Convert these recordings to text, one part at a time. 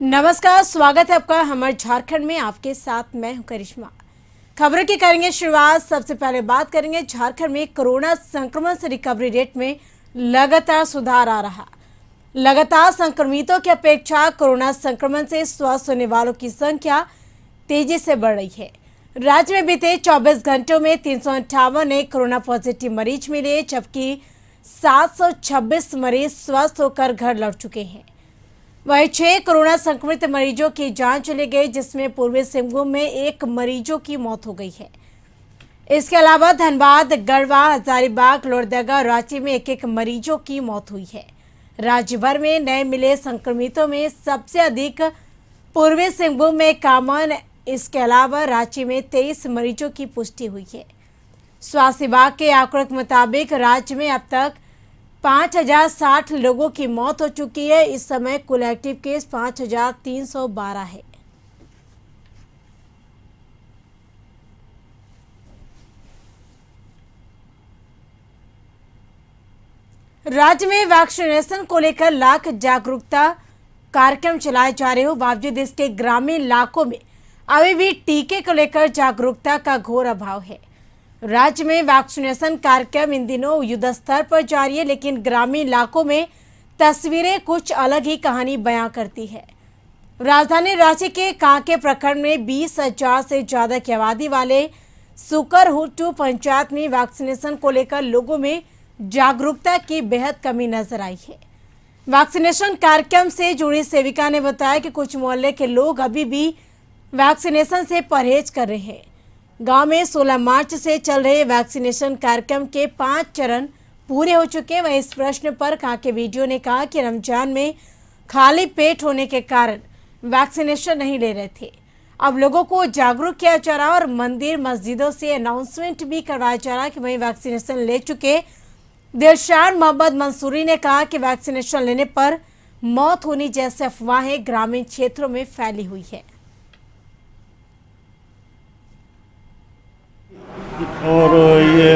नमस्कार, स्वागत है आपका हमारे झारखंड में। आपके साथ मैं हूं करिश्मा। खबरों की करेंगे शुरुआत। सबसे पहले बात करेंगे झारखंड में कोरोना संक्रमण से रिकवरी रेट में लगातार सुधार आ रहा। लगातार संक्रमितों की अपेक्षा कोरोना संक्रमण से स्वस्थ होने वालों की संख्या तेजी से बढ़ रही है। राज्य में बीते 24 घंटों में 358 नए कोरोना पॉजिटिव मरीज मिले, जबकि 726 मरीज स्वस्थ होकर घर लौट चुके हैं। वहीं 6 कोरोना संक्रमित मरीजों की जांच चली गई, जिसमें पूर्वी सिंहभूम में 1 मरीजों की मौत हो गई है। इसके अलावा धनबाद, गढ़वा, हजारीबाग, लोहरदगा, रांची में एक मरीजों की मौत हुई है। राज्य भर में नए मिले संक्रमितों में सबसे अधिक पूर्वी सिंहभूम में 51। इसके अलावा रांची में 23 मरीजों की पुष्टि हुई है। स्वास्थ्य विभाग के आंकड़ों के मुताबिक राज्य में अब तक 5060 लोगों की मौत हो चुकी है। इस समय कुल एक्टिव केस 5312 है। राज्य में वैक्सीनेशन को लेकर लाख जागरूकता कार्यक्रम चलाए जा रहे हो, बावजूद इसके ग्रामीण इलाकों में अभी भी टीके को लेकर जागरूकता का घोर अभाव है। राज्य में वैक्सीनेशन कार्यक्रम इन दिनों युद्ध स्तर पर जारी है, लेकिन ग्रामीण इलाकों में तस्वीरें कुछ अलग ही कहानी बयां करती है। राजधानी रांची के कांके प्रखंड में 20,000 से ज्यादा की आबादी वाले सुकरहुटू पंचायत में वैक्सीनेशन को लेकर लोगों में जागरूकता की बेहद कमी नजर आई है। वैक्सीनेशन कार्यक्रम से जुड़ी सेविका ने बताया कि कुछ मोहल्ले के लोग अभी भी वैक्सीनेशन से परहेज कर रहे हैं। गांव में 16 मार्च से चल रहे वैक्सीनेशन कार्यक्रम के 5 चरण पूरे हो चुके हैं। वहीं इस प्रश्न पर कांके वीडियो ने कहा कि रमजान में खाली पेट होने के कारण वैक्सीनेशन नहीं ले रहे थे। अब लोगों को जागरूक किया जा रहा और मंदिर मस्जिदों से अनाउंसमेंट भी करवाया जा रहा कि वहीं वैक्सीनेशन ले चुके दिलशान मोहम्मद मंसूरी ने कहा कि वैक्सीनेशन लेने पर मौत होने जैसी अफवाहें ग्रामीण क्षेत्रों में फैली हुई है। और ये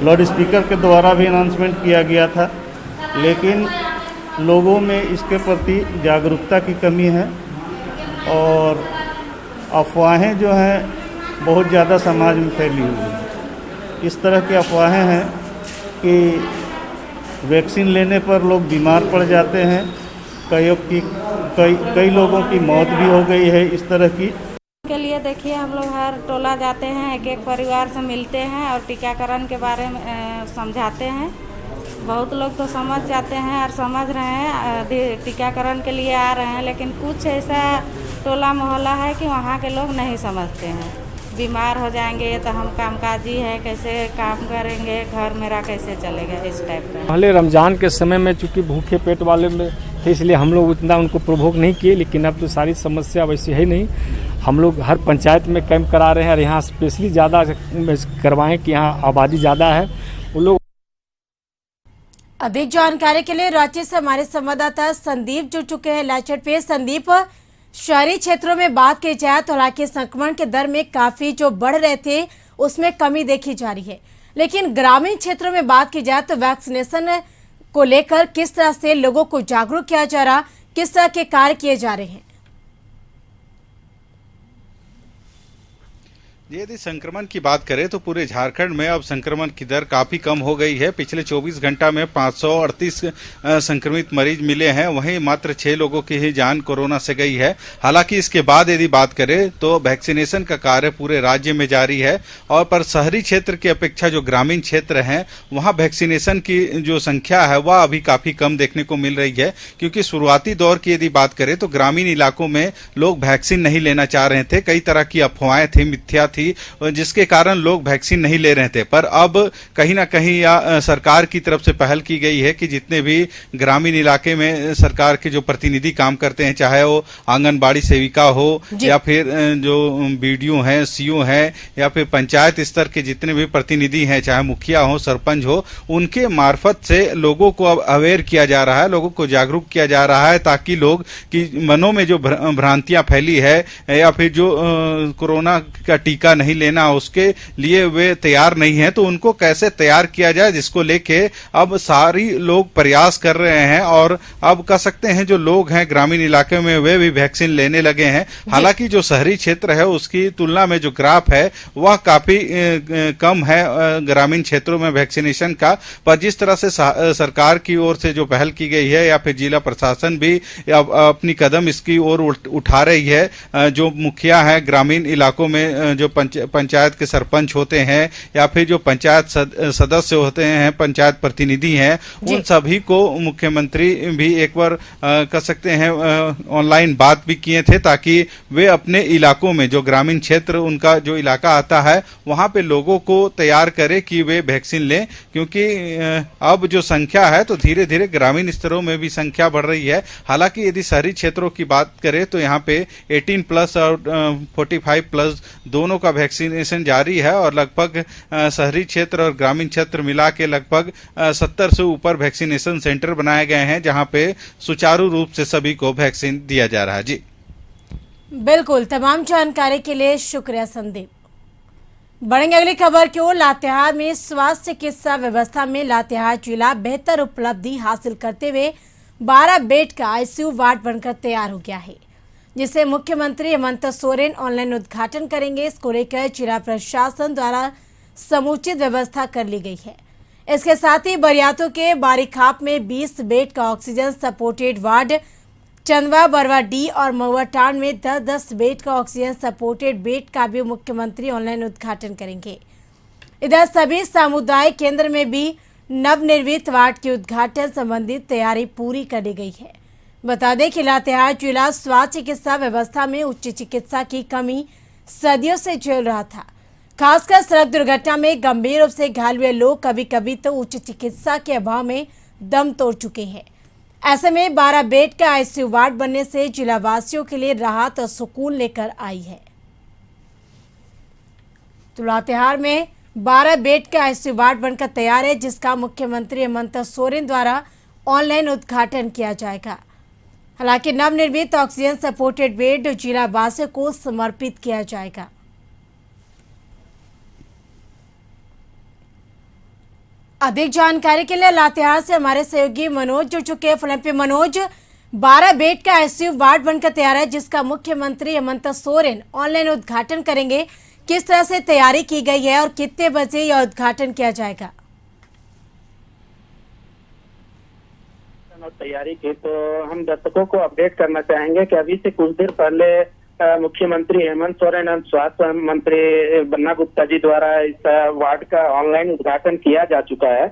लाउड स्पीकर के द्वारा भी अनाउंसमेंट किया गया था, लेकिन लोगों में इसके प्रति जागरूकता की कमी है और अफवाहें जो हैं बहुत ज़्यादा समाज में फैली हुई है। इस तरह की अफवाहें हैं कि वैक्सीन लेने पर लोग बीमार पड़ जाते हैं, कई लोगों की मौत भी हो गई है। इस तरह की के लिए देखिए, हम लोग हर टोला जाते हैं, एक एक परिवार से मिलते हैं और टीकाकरण के बारे में समझाते हैं। बहुत लोग तो समझ जाते हैं और समझ रहे हैं, टीकाकरण के लिए आ रहे हैं, लेकिन कुछ ऐसा टोला मोहल्ला है कि वहाँ के लोग नहीं समझते हैं। बीमार हो जाएंगे तो हम कामकाजी है, कैसे काम करेंगे, घर मेरा कैसे चलेगा, इस टाइप का। पहले रमज़ान के समय में चूँकि भूखे पेट वाले में थे, इसलिए हम लोग उतना उनको प्रोवोक नहीं किए, लेकिन अब तो सारी समस्या वैसी है नहीं। हम लोग हर पंचायत में कैंप करा रहे हैं और यहाँ स्पेशली ज़्यादा करवाएं कि यहाँ आबादी ज़्यादा है, वो लोग। अधिक जानकारी के लिए रांची से हमारे संवाददाता संदीप जुड़ चुके हैं लाइव पे। संदीप, शहरी क्षेत्रों में बात की जाए तो हालांकि संक्रमण के दर में काफी जो बढ़ रहे थे उसमें कमी देखी जा रही है, लेकिन ग्रामीण क्षेत्रों में बात की जाए तो वैक्सीनेशन को लेकर किस तरह से लोगों को जागरूक किया जा रहा, किस तरह के कार्य किए जा रहे हैं? यदि संक्रमण की बात करें तो पूरे झारखंड में अब संक्रमण की दर काफी कम हो गई है। पिछले 24 घंटा में 538 संक्रमित मरीज मिले हैं, वहीं मात्र 6 लोगों की ही जान कोरोना से गई है। हालांकि इसके बाद यदि बात करें तो वैक्सीनेशन का कार्य पूरे राज्य में जारी है, और पर शहरी क्षेत्र की अपेक्षा जो ग्रामीण क्षेत्र हैं वहां वैक्सीनेशन की जो संख्या है वह अभी काफी कम देखने को मिल रही है, क्योंकि शुरुआती दौर की यदि बात करें तो ग्रामीण इलाकों में लोग वैक्सीन नहीं लेना चाह रहे थे। कई तरह की अफवाहें थी, मिथ्या थी, जिसके कारण लोग वैक्सीन नहीं ले रहे थे। पर अब कहीं ना कहीं सरकार की तरफ से पहल की गई है कि जितने भी ग्रामीण इलाके में सरकार के जो प्रतिनिधि काम करते हैं, चाहे वो आंगनबाड़ी सेविका हो या फिर जो बीडीओ हैं, सीओ हैं, या फिर पंचायत स्तर के जितने भी प्रतिनिधि हैं, चाहे मुखिया हो, सरपंच हो, उनके मार्फत से लोगों को अब अवेयर किया जा रहा है, लोगों को जागरूक किया जा रहा है, ताकि लोग की मनों में जो भ्रांतियां फैली है या फिर जो कोरोना का टीका टीका नहीं लेना, उसके लिए वे तैयार नहीं है, तो उनको कैसे तैयार किया जाए, जिसको लेके अब सारी लोग प्रयास कर रहे हैं। और अब कह सकते हैं जो लोग हैं ग्रामीण इलाके में वे भी वैक्सीन लेने लगे हैं। हालांकि जो शहरी क्षेत्र है उसकी तुलना में जो ग्राफ है वह काफी कम है ग्रामीण क्षेत्रों में वैक्सीनेशन का। पर जिस तरह से सरकार की ओर से जो पहल की गई है या फिर जिला प्रशासन भी अपनी कदम इसकी ओर उठा रही है, जो मुखिया है ग्रामीण इलाकों में, जो पंचायत के सरपंच होते हैं या फिर जो पंचायत सदस्य होते हैं, पंचायत प्रतिनिधि हैं, उन सभी को मुख्यमंत्री भी एक बार कह सकते हैं ऑनलाइन बात भी किए थे, ताकि वे अपने इलाकों में जो ग्रामीण क्षेत्र उनका जो इलाका आता है वहां पे लोगों को तैयार करे कि वे वैक्सीन लें। क्योंकि अब जो संख्या है तो धीरे धीरे ग्रामीण स्तरों में भी संख्या बढ़ रही है। हालांकि यदि शहरी क्षेत्रों की बात करें तो यहाँ पे 18+ और 45+ दोनों का वैक्सीनेशन जारी है और लगभग शहरी क्षेत्र और ग्रामीण क्षेत्र मिला के लगभग 70 से ऊपर वैक्सीनेशन सेंटर बनाए गए हैं, जहां पे सुचारू रूप से सभी को वैक्सीन दिया जा रहा है। जी बिल्कुल, तमाम जानकारी के लिए शुक्रिया संदीप। बढ़ेंगे अगली खबर की ओर। लातेहार में स्वास्थ्य चिकित्सा व्यवस्था में लातेहार जिला बेहतर उपलब्धि हासिल करते हुए 12 बेड का आईसीयू वार्ड बनकर तैयार हो गया है, जिसे मुख्यमंत्री हेमंत सोरेन ऑनलाइन उद्घाटन करेंगे। इसको लेकर जिला प्रशासन द्वारा समुचित व्यवस्था कर ली गई है। इसके साथ ही बरियातों के बारीखाप में 20 बेड का ऑक्सीजन सपोर्टेड वार्ड, चंदवा बरवा डी और महुआ टाउन में 10-10 बेड का ऑक्सीजन सपोर्टेड बेड का भी मुख्यमंत्री ऑनलाइन उद्घाटन करेंगे। इधर सभी सामुदायिक केंद्र में भी नवनिर्मित वार्ड के उद्घाटन संबंधित तैयारी पूरी कर ली गई है। बता दें कि लातेहार जिला स्वास्थ्य चिकित्सा व्यवस्था में उच्च चिकित्सा की कमी सदियों से झेल रहा था। खासकर सड़क दुर्घटना में गंभीर रूप से घायल हुए लोग कभी कभी तो उच्च चिकित्सा के अभाव में दम तोड़ चुके हैं। ऐसे में 12 बेड का आईसीयू वार्ड बनने से जिला वासियों के लिए राहत और सुकून लेकर आई है। तो लातेहार में 12 बेड का आईसीयू वार्ड बनकर तैयार है, जिसका मुख्यमंत्री हेमंत सोरेन द्वारा ऑनलाइन उद्घाटन किया जाएगा। हालांकि नवनिर्मित ऑक्सीजन सपोर्टेड बेड जिला वासियों को समर्पित किया जाएगा। अधिक जानकारी के लिए लातेहार से हमारे सहयोगी मनोज जुड़ चुके हैं फोन पे। मनोज, 12 बेड का आईसीयू वार्ड बनकर तैयार है, जिसका मुख्यमंत्री हेमंत सोरेन ऑनलाइन उद्घाटन करेंगे। किस तरह से तैयारी की गई है और कितने बजे यह उद्घाटन किया जाएगा? तैयारी की तो हम दर्शकों को अपडेट करना चाहेंगे कि अभी से कुछ देर पहले मुख्यमंत्री हेमंत सोरेन और स्वास्थ्य मंत्री बन्ना गुप्ता जी द्वारा इस वार्ड का ऑनलाइन उद्घाटन किया जा चुका है।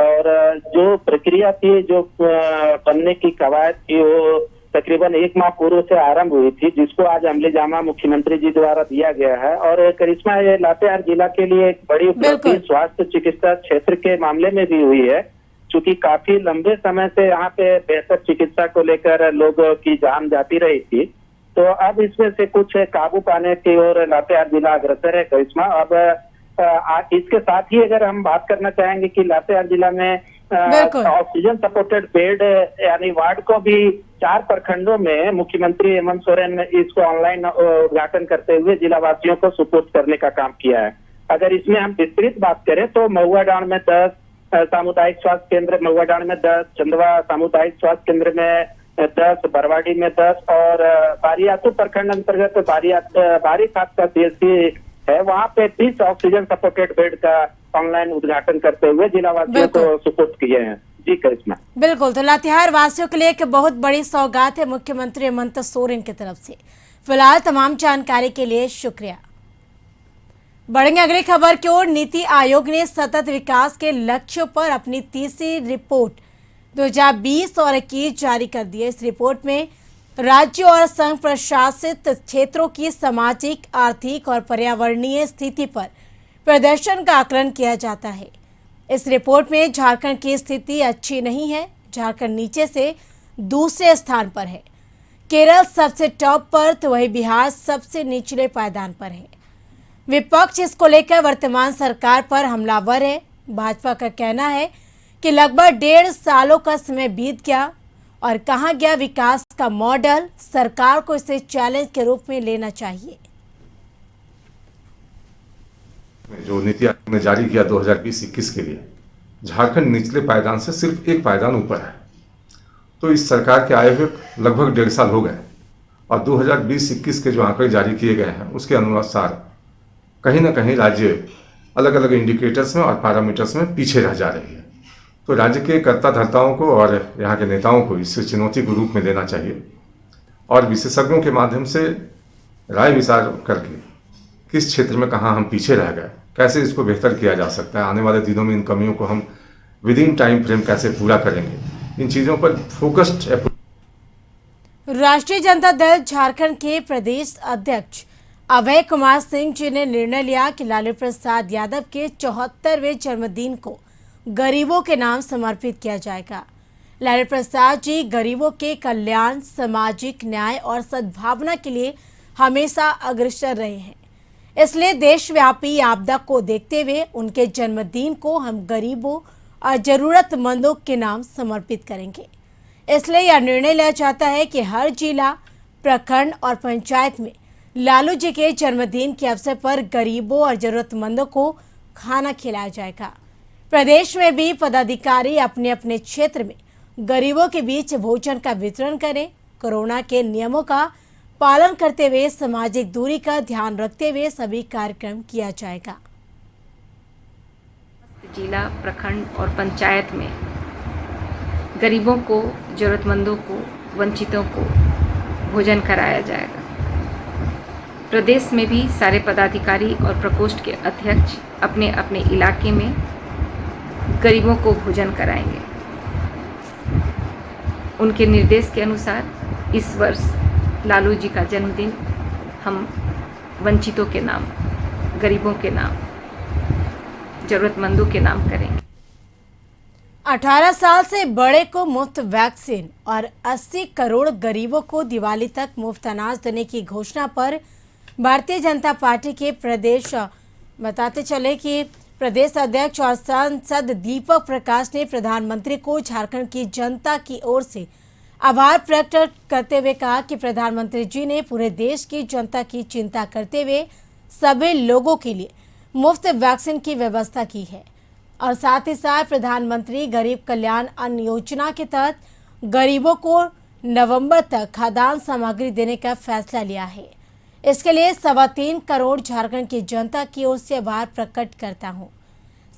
और जो प्रक्रिया थी, जो बनने की कवायद थी, वो तकरीबन 1 माह पूर्व से आरंभ हुई थी, जिसको आज अमली जामा मुख्यमंत्री जी द्वारा दिया गया है। और करिश्मा, ये लातेहार जिला के लिए एक बड़ी उपलब्धि स्वास्थ्य चिकित्सा क्षेत्र के मामले में भी हुई है, क्योंकि काफी लंबे समय से यहाँ पे बेहतर चिकित्सा को लेकर लोगों की जान जाती रही थी। तो अब इसमें से कुछ काबू पाने की ओर लातेहार जिला अग्रसर है करिश्मा। अब इसके साथ ही अगर हम बात करना चाहेंगे कि लातेहार जिला में ऑक्सीजन सपोर्टेड बेड यानी वार्ड को भी 4 प्रखंडों में मुख्यमंत्री हेमंत सोरेन ने इसको ऑनलाइन उद्घाटन करते हुए जिला वासियों को सुपुर्द करने का काम किया है। अगर इसमें हम विस्तृत बात करें तो महुआ डांड में 10 सामुदायिक स्वास्थ्य केंद्र, महुआ डांड में 10, चंदवा सामुदायिक स्वास्थ्य केंद्र में 10, बरवाडी में 10 और बारियातू प्रखंड अंतर्गत बारीखाप का सीएससी है, वहाँ पे 30 ऑक्सीजन सपोर्टेड बेड का ऑनलाइन उद्घाटन करते हुए जिला वासियों को सुपुर्द किए हैं। जी करिश्मा। बिल्कुल, तो लातेहार वासियों के लिए एक बहुत बड़ी सौगात है मुख्यमंत्री हेमंत सोरेन की तरफ से। फिलहाल तमाम जानकारी के लिए शुक्रिया। बढ़ेंगे अगली खबर की ओर। नीति आयोग ने सतत विकास के लक्ष्यों पर अपनी तीसरी रिपोर्ट 2020 और 21 जारी कर दी है। इस रिपोर्ट में राज्य और संघ प्रशासित क्षेत्रों की सामाजिक, आर्थिक और पर्यावरणीय स्थिति पर प्रदर्शन का आकलन किया जाता है। इस रिपोर्ट में झारखंड की स्थिति अच्छी नहीं है। झारखंड नीचे से दूसरे स्थान पर है। केरल सबसे टॉप पर, तो वही बिहार सबसे निचले पायदान पर है। विपक्ष इसको लेकर वर्तमान सरकार पर हमलावर है। भाजपा का कहना है कि लगभग 1.5 सालों का समय बीत गया और कहां गया विकास का मॉडल। सरकार को इसे चैलेंज के रूप में लेना चाहिए। जो नीति आयोग ने जारी किया 2020-21 के लिए, झारखंड निचले पायदान से सिर्फ एक पायदान ऊपर है। तो इस सरकार के आए हुए लगभग 1.5 साल हो गए और 2020-21 के जो आंकड़े जारी किए गए हैं उसके अनुसार कहीं ना कहीं राज्य अलग अलग इंडिकेटर्स में और पैरामीटर्स में पीछे रह जा रही है। तो राज्य के कर्ता धर्ताओं को और यहाँ के नेताओं को इस चुनौती को रूप में देना चाहिए और विशेषज्ञों के माध्यम से राय विचार करके किस क्षेत्र में कहाँ हम पीछे रह गए, कैसे इसको बेहतर किया जा सकता है, आने वाले दिनों में इन कमियों को हम विद इन टाइम फ्रेम कैसे पूरा करेंगे, इन चीज़ों पर फोकस्ड अप्रोच। राष्ट्रीय जनता दल झारखंड के प्रदेश अध्यक्ष अभय कुमार सिंह जी ने निर्णय लिया कि लालू प्रसाद यादव के 74वें जन्मदिन को गरीबों के नाम समर्पित किया जाएगा। लालू प्रसाद जी गरीबों के कल्याण, सामाजिक न्याय और सद्भावना के लिए हमेशा अग्रसर रहे हैं। इसलिए देशव्यापी आपदा को देखते हुए उनके जन्मदिन को हम गरीबों और जरूरतमंदों के नाम समर्पित करेंगे। इसलिए यह निर्णय लिया जाता है कि हर जिला, प्रखंड और पंचायत में लालू जी के जन्मदिन के अवसर पर गरीबों और जरूरतमंदों को खाना खिलाया जाएगा। प्रदेश में भी पदाधिकारी अपने अपने क्षेत्र में गरीबों के बीच भोजन का वितरण करें। कोरोना के नियमों का पालन करते हुए सामाजिक दूरी का ध्यान रखते हुए सभी कार्यक्रम किया जाएगा। जिला, प्रखंड और पंचायत में गरीबों को, जरूरतमंदों को, वंचितों को भोजन कराया जाएगा। प्रदेश में भी सारे पदाधिकारी और प्रकोष्ठ के अध्यक्ष अपने अपने इलाके में गरीबों को भोजन कराएंगे। उनके निर्देश के अनुसार इस वर्ष लालू जी का जन्मदिन हम वंचितों के नाम, गरीबों के नाम, जरूरतमंदों के नाम करेंगे। 18 साल से बड़े को मुफ्त वैक्सीन और 80 करोड़ गरीबों को दिवाली तक मुफ्त अनाज देने की घोषणा पर भारतीय जनता पार्टी के प्रदेश बताते चले कि प्रदेश अध्यक्ष और सांसद दीपक प्रकाश ने प्रधानमंत्री को झारखंड की जनता की ओर से आभार प्रकट करते हुए कहा कि प्रधानमंत्री जी ने पूरे देश की जनता की चिंता करते हुए सभी लोगों के लिए मुफ्त वैक्सीन की व्यवस्था की है और साथ ही साथ प्रधानमंत्री गरीब कल्याण अन्न योजना के तहत गरीबों को नवंबर तक खाद्यान्न सामग्री देने का फैसला लिया है। इसके लिए 3.25 करोड़ झारखंड की जनता की ओर से आभार प्रकट करता हूं।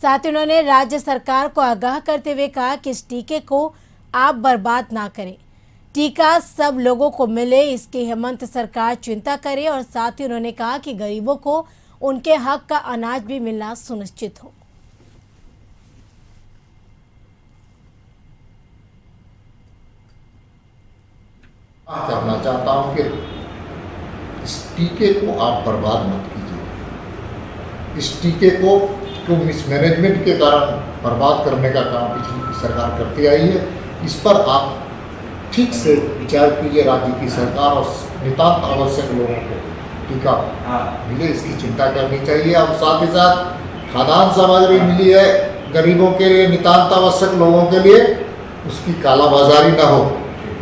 साथ ही उन्होंने राज्य सरकार को आगाह करते हुए कहा कि इस टीके को आप बर्बाद ना करें, टीका सब लोगों को मिले, इसकी हेमंत सरकार चिंता करे और साथ ही उन्होंने कहा कि गरीबों को उनके हक का अनाज भी मिलना सुनिश्चित हो। करना चाहता हूं कि इस टीके को आप बर्बाद मत कीजिए। इस टीके को मिसमैनेजमेंट के कारण बर्बाद करने का काम पिछली सरकार करती आई है। इस पर आप ठीक से विचार कीजिए। राज्य की सरकार और नितांत आवश्यक लोगों को टीका मिले, इसकी चिंता करनी चाहिए। और साथ ही साथ खाद्यान्न सामग्री मिली है गरीबों के लिए, नितांत आवश्यक लोगों के लिए, उसकी कालाबाजारी न हो,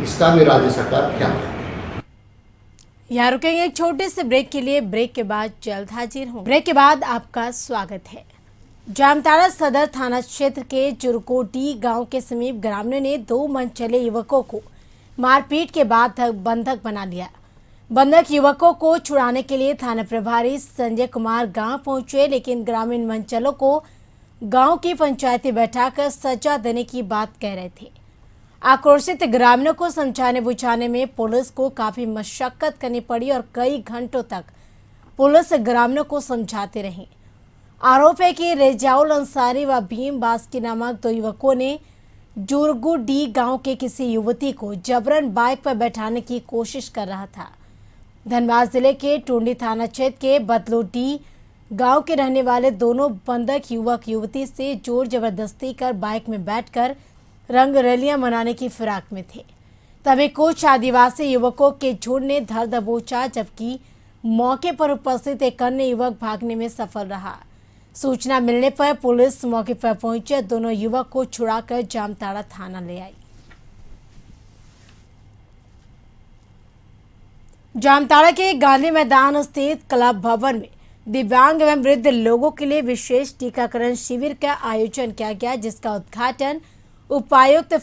इसका भी राज्य सरकार ख्याल रखे। यहाँ रुकेंगे एक छोटे से ब्रेक के लिए। ब्रेक के बाद जल्द हाजिर हूँ। ब्रेक के बाद आपका स्वागत है। जामताड़ा सदर थाना क्षेत्र के जुरकोटी गांव के समीप ग्रामीणों ने 2 मनचले युवकों को मारपीट के बाद बंधक बना लिया। बंधक युवकों को छुड़ाने के लिए थाना प्रभारी संजय कुमार गांव पहुंचे, लेकिन ग्रामीण मनचलों को गांव की पंचायती बैठाकर सजा देने की बात कह रहे थे। आक्रोशित ग्रामीणों को समझाने बुझाने में पुलिस को काफी मशक्कत करनी पड़ी और कई घंटों तक पुलिस ग्रामीणों को समझाते रही। आरोप है कि रेजाउल अंसारी व भीम बास्की नामक 2 युवकों ने जुरगुडी गांव के किसी युवती को जबरन बाइक पर बैठाने की कोशिश कर रहा था। धनबाद जिले के टूंडी थाना क्षेत्र के बदलोडी गांव के रहने वाले दोनों बंधक युवक युवती से जोर जबरदस्ती कर बाइक में बैठकर रंग रैलियां मनाने की फिराक में थे। तभी कुछ आदिवासी युवकों के झुंड ने धर दबोचा, जबकि मौके पर उपस्थित एक अन्य युवक भागने में सफल रहा। सूचना मिलने पर पुलिस मौके पर पहुंचे, दोनों युवक को छुड़ाकर जामताड़ा थाना ले आई। जामताड़ा के गांधी मैदान स्थित क्लब भवन में दिव्यांग एवं वृद्ध लोगों के लिए विशेष टीकाकरण शिविर का आयोजन किया गया, जिसका उद्घाटन उपायुक्त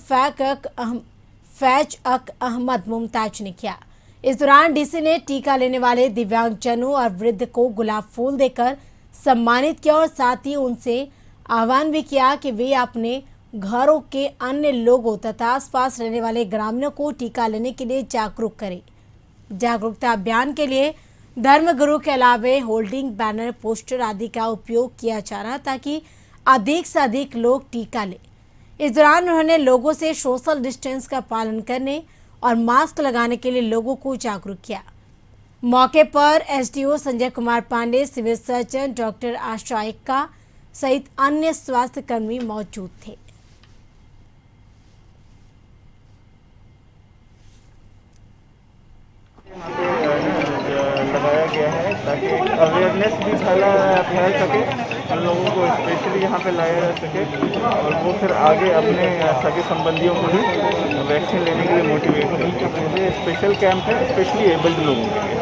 फैज अक अहमद मुमताज ने किया। इस दौरान डीसी ने टीका लेने वाले दिव्यांगजनों और वृद्ध को गुलाब फूल देकर सम्मानित किया और साथ ही उनसे आह्वान भी किया कि वे अपने घरों के अन्य लोगों तथा आसपास रहने वाले ग्रामीणों को टीका लेने के लिए जागरूक करें। जागरूकता अभियान के लिए धर्मगुरु के अलावे होल्डिंग, बैनर, पोस्टर आदि का उपयोग किया जा रहा ताकि अधिक से अधिक लोग टीका लें। इस दौरान उन्होंने लोगों से सोशल डिस्टेंस का पालन करने और मास्क लगाने के लिए लोगों को जागरूक किया। मौके पर SDO Sanjay Kumar Pandey, civil surgeon doctor Asha Ekka सहित अन्य स्वास्थ्य कर्मी मौजूद थे। लगाया गया है ताकि अवेयरनेस भी फैल सके, उन लोगों को स्पेशली यहाँ पे लाया जा सके और वो फिर आगे अपने सगे संबंधियों को भी वैक्सीन लेने के लिए मोटिवेट करें। ये स्पेशल कैंप है स्पेशली एबल्ड लोगों के लिए।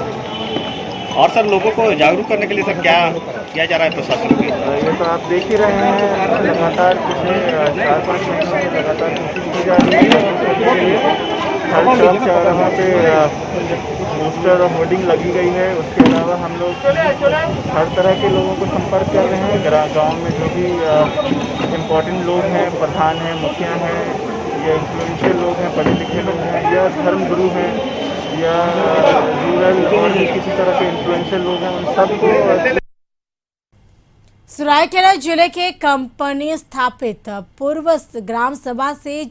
और सर लोगों को जागरूक करने के लिए सर क्या किया जा रहा है प्रशासन के? ये तो आप देख ही रहे हैं, लगातार पिछले 4-5 महीनों से लगातार कोशिश की जा रही है। हर तरफ चौराहों पे पोस्टर और होर्डिंग लगी गई है। उसके अलावा हम लोग हर तरह के लोगों को संपर्क कर रहे हैं। गांव में जो भी इम्पोर्टेंट लोग हैं, प्रधान हैं, मुखिया हैं या इन्फ्लुएंशियल लोग हैं, पढ़े लिखे लोग हैं या धर्मगुरु हैं या रूरल और किसी तरह के इन्फ्लुएंशियल लोग हैं, उन सबको। सरायकेला जिले के कंपनी स्थापित पूर्व ग्राम सभा से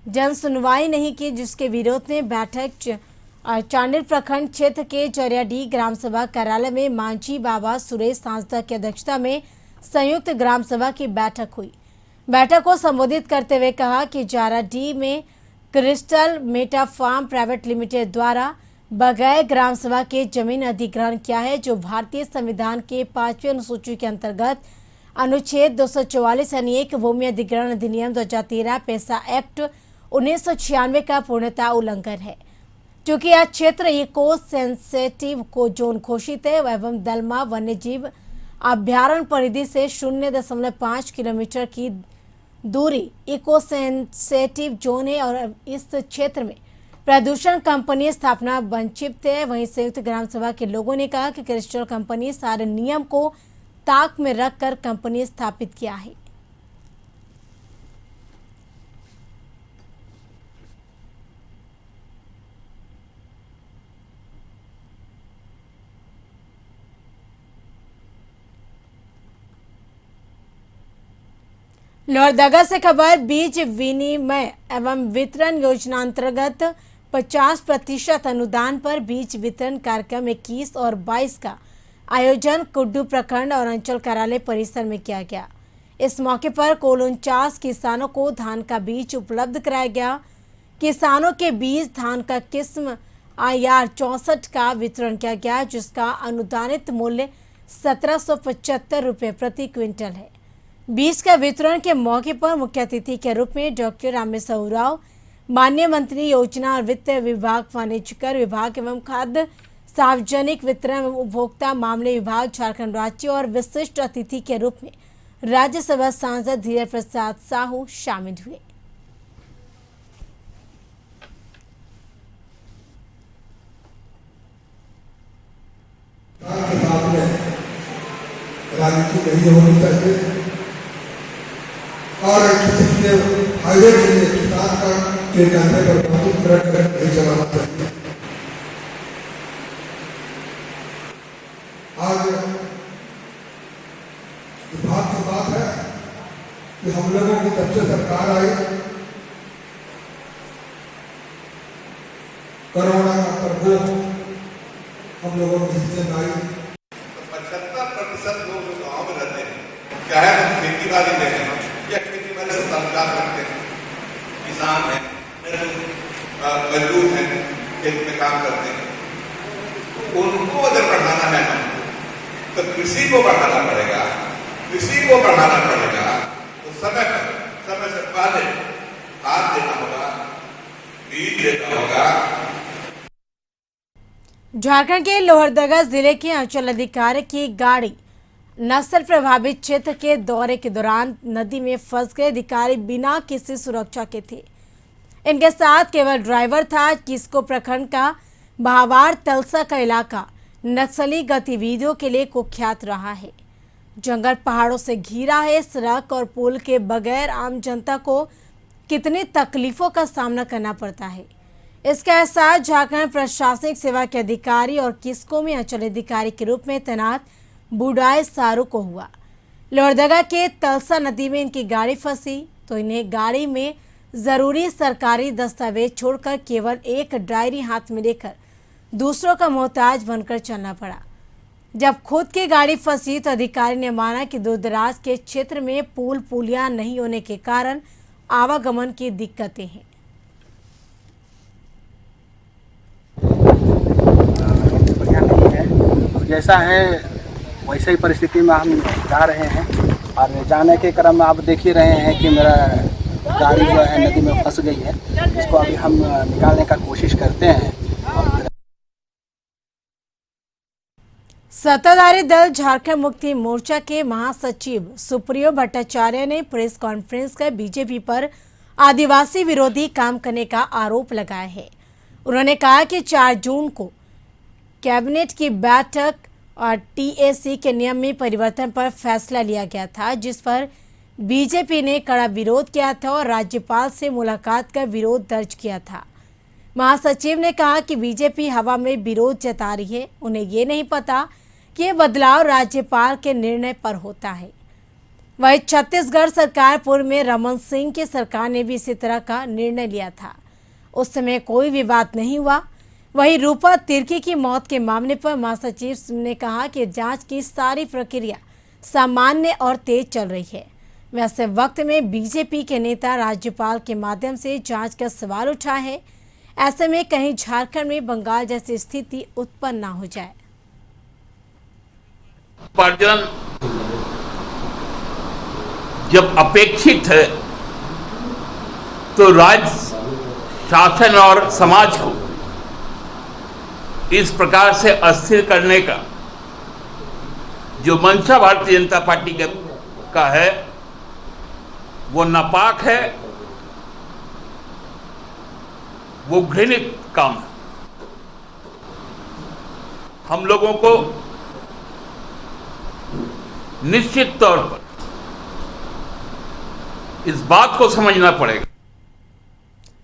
जन सुनवाई नहीं की, जिसके विरोध में बैठक चांडिल प्रखंड क्षेत्र के जरियाडीह ग्राम सभा कार्यालय में मांझी बाबा सुरेश सांसदा की अध्यक्षता में संयुक्त ग्राम सभा की बैठक हुई। बैठक को संबोधित करते हुए कहा कि जरियाडीह में Crystal Meta Farm Private Limited द्वारा बगैर ग्राम सभा के जमीन अधिग्रहण किया है, जो भारतीय संविधान के 5वीं अनुसूची के अंतर्गत अनुच्छेद 244 यानी एक भूमि अधिग्रहण अधिनियम 2013 पैसा एक्ट 1996 का पूर्णतः उल्लंघन है। क्योंकि यह क्षेत्र इको सेंसिटिव को जोन घोषित है एवं दलमा वन्यजीव अभ्यारण्य परिधि से 0.5 किलोमीटर की दूरी इको सेंसिटिव जोन है और इस क्षेत्र में प्रदूषण कंपनी स्थापना वंचित है। वहीं संयुक्त ग्राम सभा के लोगों ने कहा कि क्रिस्टल कंपनी सारे नियम को ताक में रखकर कंपनी स्थापित किया है। लोहरदगा से खबर, बीज विनिमय एवं वितरण योजना अंतर्गत 50% अनुदान पर बीज वितरण कार्यक्रम 21 और 22 का आयोजन कुड्डू प्रखंड और अंचल कार्यालय परिसर में किया गया। इस मौके पर कुल 49 किसानों को धान का बीज उपलब्ध कराया गया। किसानों के बीज धान का किस्म IR 64 का वितरण किया गया, जिसका अनुदानित मूल्य 1775 रुपये प्रति क्विंटल है। बीज का वितरण के मौके पर मुख्य अतिथि के रूप में डॉक्टर रामेश्वर उरांव, माननीय मंत्री योजना और वित्त विभाग, वाणिज्य कर विभाग एवं खाद्य सार्वजनिक वितरण एवं उपभोक्ता मामले विभाग झारखंड राज्य और विशिष्ट अतिथि के रूप में राज्यसभा सांसद धीरज प्रसाद साहू शामिल हुए। राजनीति नहीं होनी चाहिए और किसी के फायदे के लिए किसान का के कहने पर बहुत तरह नहीं चलाना चाहिए। आज विभाग की बात है कि हम लोगों की जब से सरकार आई, कोरोना का प्रकोप हम लोगों के हिस्से में आई। 75% लोग जो गाँव में रहते हैं, चाहे हम खेती बाड़ी में हैं या खेती बाड़ी से ताल्लुकात रखते हैं, किसान हैं, मजदूर हैं, खेत में काम करते हैं, तो उनको अगर बढ़ाना है तो कृषि को बढ़ाना पड़ेगा। कृषि को बढ़ाना पड़ेगा तो समय से पहले खाद देना होगा, बीज देना होगा। झारखंड के लोहरदगा जिले के अंचल अधिकारी की गाड़ी नक्सल प्रभावित क्षेत्र के दौरे के दौरान नदी में फंस गए अधिकारी बिना किसी सुरक्षा के थे। इनके साथ केवल ड्राइवर था। किस्को प्रखंड का भावार तलसा का इलाका नक्सली गतिविधियों के लिए कुख्यात रहा है। जंगल पहाड़ों से घिरा है। सड़क और पुल के बगैर आम जनता को कितनी तकलीफों का सामना करना पड़ता है, इसका एहसास झारखंड प्रशासनिक सेवा के अधिकारी और किस्को में अंचल अधिकारी के रूप में तैनात बुडाई सारू को हुआ। लोहरदगा के तलसा नदी में इनकी गाड़ी फंसी तो इन्हें गाड़ी में जरूरी सरकारी दस्तावेज छोड़कर केवल एक डायरी हाथ में लेकर दूसरों का मोहताज बनकर चलना पड़ा। जब खुद की गाड़ी फंसी तो अधिकारी ने माना कि दूरदराज के क्षेत्र में पुल पुलिया नहीं होने के कारण आवागमन की दिक्कतें हैं। जैसा है वैसे ही परिस्थिति में हम जा रहे हैं और जाने के क्रम में आप देख ही रहे हैं कि मेरा गाड़ी जो है नदी में फंस गई है। इसको अभी हम निकालने का कोशिश करते हैं। सत्ताधारी दल झारखंड मुक्ति मोर्चा के महासचिव सुप्रियो भट्टाचार्य ने प्रेस कॉन्फ्रेंस कर बीजेपी पर आदिवासी विरोधी काम करने का आरोप लगाया है। उन्होंने कहा कि 4 जून को कैबिनेट की बैठक और टीएसी के नियम में परिवर्तन पर फैसला लिया गया था, जिस पर बीजेपी ने कड़ा विरोध किया था और राज्यपाल से मुलाकात कर विरोध दर्ज किया था। महासचिव ने कहा कि बीजेपी हवा में विरोध जता रही है। उन्हें ये नहीं पता कि ये बदलाव राज्यपाल के निर्णय पर होता है। वहीं छत्तीसगढ़ सरकार पूर्व में रमन सिंह की सरकार ने भी इसी तरह का निर्णय लिया था। उस समय कोई विवाद नहीं हुआ। वहीं रूपा तिर्की की मौत के मामले पर महासचिव ने कहा कि जांच की सारी प्रक्रिया सामान्य और तेज चल रही है। वैसे वक्त में बीजेपी के नेता राज्यपाल के माध्यम से जांच का सवाल उठाए हैं। ऐसे में कहीं झारखंड में बंगाल जैसी स्थिति उत्पन्न ना हो जाए। उपार्जन जब अपेक्षित है तो राज्य शासन और समाज को इस प्रकार से अस्थिर करने का जो मंशा भारतीय जनता पार्टी का है वो नापाक है, वो घृणित काम है। हम लोगों को निश्चित तौर पर इस बात को समझना पड़ेगा।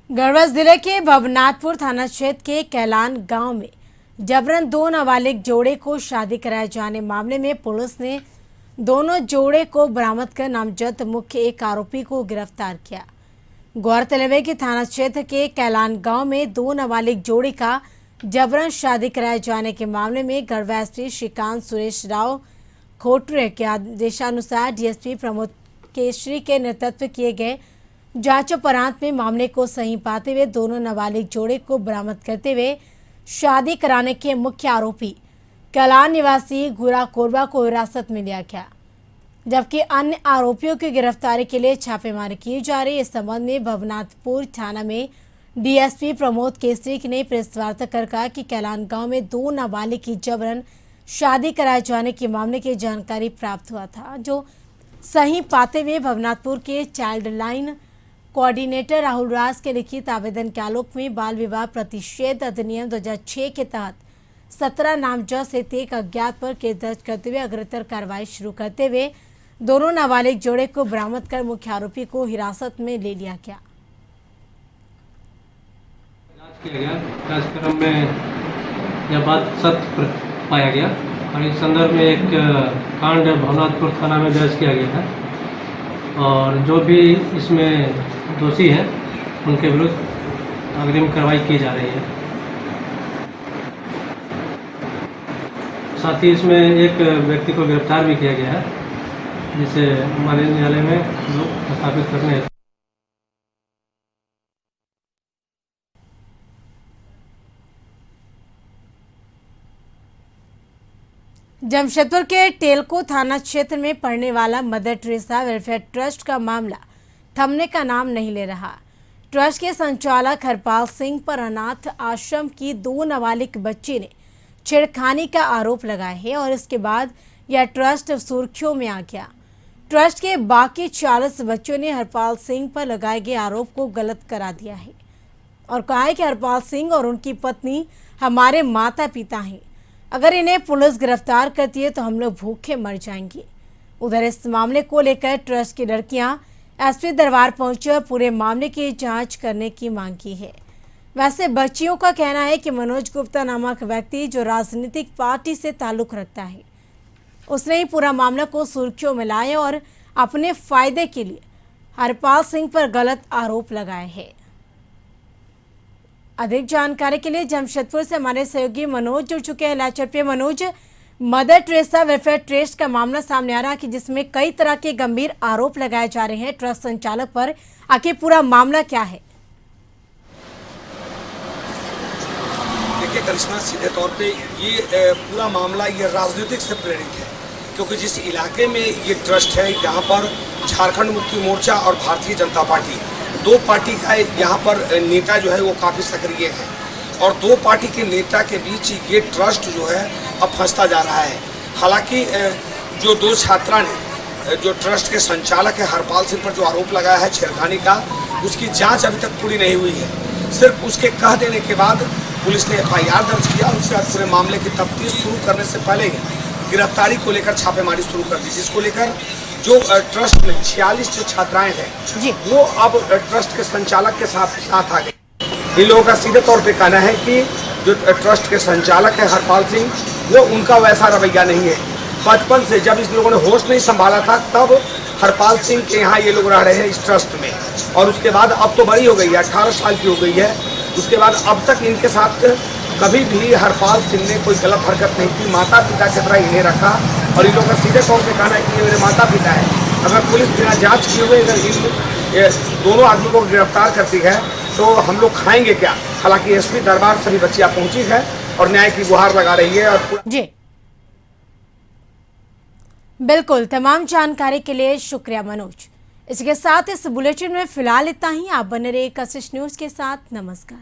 गढ़वा जिले के भवनाथपुर थाना क्षेत्र के कैलान गांव में जबरन 2 नाबालिग जोड़े को शादी कराए जाने मामले में पुलिस ने दोनों जोड़े को बरामद कर नामजद मुख्य एक आरोपी को गिरफ्तार किया। गौरतलब है कि थाना क्षेत्र के कैलान गांव में 2 नाबालिग जोड़े का जबरन शादी कराए जाने के मामले में गढ़वा एसपी श्रीकांत सुरेश राव खोटरे के आदेशानुसार डीएसपी प्रमोद केसरी के नेतृत्व किए गए जांचोपरांत में मामले को सही पाते हुए दोनों नाबालिग जोड़े को बरामद करते हुए शादी कराने के मुख्य आरोपी कैलान निवासी गुरा कोरबा को हिरासत में लिया गया, जबकि अन्य आरोपियों की गिरफ्तारी के लिए छापेमारी की जा रही है। इस संबंध में भवनाथपुर थाना में डीएसपी प्रमोद केसरी ने प्रेस वार्ता कर कहा कि कैलान गांव में 2 नाबालिग की जबरन शादी कराए जाने के मामले की जानकारी प्राप्त हुआ था, जो सही पाते हुए भवनाथपुर के child line coordinator Rahul Raj के लिखित आवेदन के आलोक में बाल विवाह प्रतिषेध अधिनियम 2006 के तहत 17 नामजद से एक अज्ञात पर केस दर्ज करते हुए अग्रतर कार्रवाई शुरू करते हुए दोनों नाबालिग जोड़े को बरामद कर मुख्य आरोपी को हिरासत में ले लिया गया। कार्यक्रम में यह बात सत्य पाया गया और इस संदर्भ में एक कांड भवनाथपुर थाना में दर्ज किया गया है और जो भी इसमें दोषी हैं उनके विरुद्ध अग्रिम कार्रवाई की जा रही है। साथ ही इसमें एक व्यक्ति को गिरफ्तार भी किया गया है, जिसे हमारे न्यायालय में लोग स्थापित करने हैं। जमशेदपुर के टेलको थाना क्षेत्र में पड़ने वाला मदर टेरेसा वेलफेयर ट्रस्ट का मामला थमने का नाम नहीं ले रहा। ट्रस्ट के संचालक हरपाल सिंह पर अनाथ आश्रम की 2 नाबालिग बच्ची ने छेड़खानी का आरोप लगाया है और इसके बाद यह ट्रस्ट सुर्खियों में आ गया। ट्रस्ट के बाकी 40 बच्चों ने हरपाल सिंह पर लगाए गए आरोप को गलत करार दिया है और कहा है कि हरपाल सिंह और उनकी पत्नी हमारे माता पिता हैं। अगर इन्हें पुलिस गिरफ्तार करती है तो हम लोग भूखे मर जाएंगे। उधर इस मामले को लेकर ट्रस्ट की लड़कियां एसपी दरबार पहुंची और पूरे मामले की जांच करने की मांग की है। वैसे बच्चियों का कहना है कि मनोज गुप्ता नामक व्यक्ति जो राजनीतिक पार्टी से ताल्लुक रखता है, उसने ही पूरा मामला को सुर्खियों में लाया और अपने फायदे के लिए हरपाल सिंह पर गलत आरोप लगाए हैं। अधिक जानकारी के लिए जमशेदपुर से हमारे सहयोगी मनोज जुड़ चुके हैं लाइव चैट पे। Manoj, mother Teresa welfare trust का मामला सामने आ रहा है कि जिसमें कई तरह के गंभीर आरोप लगाए जा रहे हैं ट्रस्ट संचालक पर, आखिर पूरा मामला क्या है? देखिए करिश्मा, सीधे तौर पे ये पूरा मामला ये राजनीतिक से प्रेरित है, क्योंकि जिस इलाके में ये ट्रस्ट है यहाँ पर झारखंड मुक्ति मोर्चा और भारतीय जनता पार्टी, दो पार्टी का यहाँ पर नेता जो है वो काफ़ी सक्रिय है और दो पार्टी के नेता के बीच ये ट्रस्ट जो है अब फंसता जा रहा है। हालांकि जो दो छात्रा ने जो ट्रस्ट के संचालक है हरपाल सिंह पर जो आरोप लगाया है छेड़खानी का, उसकी जांच अभी तक पूरी नहीं हुई है। सिर्फ उसके कह देने के बाद पुलिस ने FIR दर्ज किया और उसके बाद पूरे मामले की तफ्तीश शुरू करने से पहले ही गिरफ्तारी को लेकर छापेमारी शुरू कर दी, जिसको लेकर जो ट्रस्ट में 46 जो छात्राएं हैं वो अब ट्रस्ट के संचालक के साथ आ गई। इन लोगों का सीधे तौर पे कहना है कि जो ट्रस्ट के संचालक है हरपाल सिंह, वो उनका वैसा रवैया नहीं है। बचपन से जब इस लोगों ने होश नहीं संभाला था तब हरपाल सिंह के यहाँ ये लोग रह रहे हैं इस ट्रस्ट में, और उसके बाद अब तो बड़ी हो गई है, 18 साल की हो गई है। उसके बाद अब तक इनके साथ कभी भी हरपाल सिंह ने कोई गलत हरकत नहीं की, माता पिता की तरह इन्हें रखा और इन लोगों का सीधे तौर पे कहना है कि ये मेरे माता पिता है। अगर पुलिस बिना जांच किए हुए अगर इन दोनों आदमियों को गिरफ्तार करती है तो हम लोग खाएंगे क्या। हालांकि एसपी दरबार सभी बच्चियां पहुंची है और न्याय की गुहार लगा रही है। और जी बिल्कुल, तमाम जानकारी के लिए शुक्रिया मनोज। इसके साथ इस बुलेटिन में फिलहाल इतना ही। आप बने रहिए कशिश न्यूज के साथ। नमस्कार।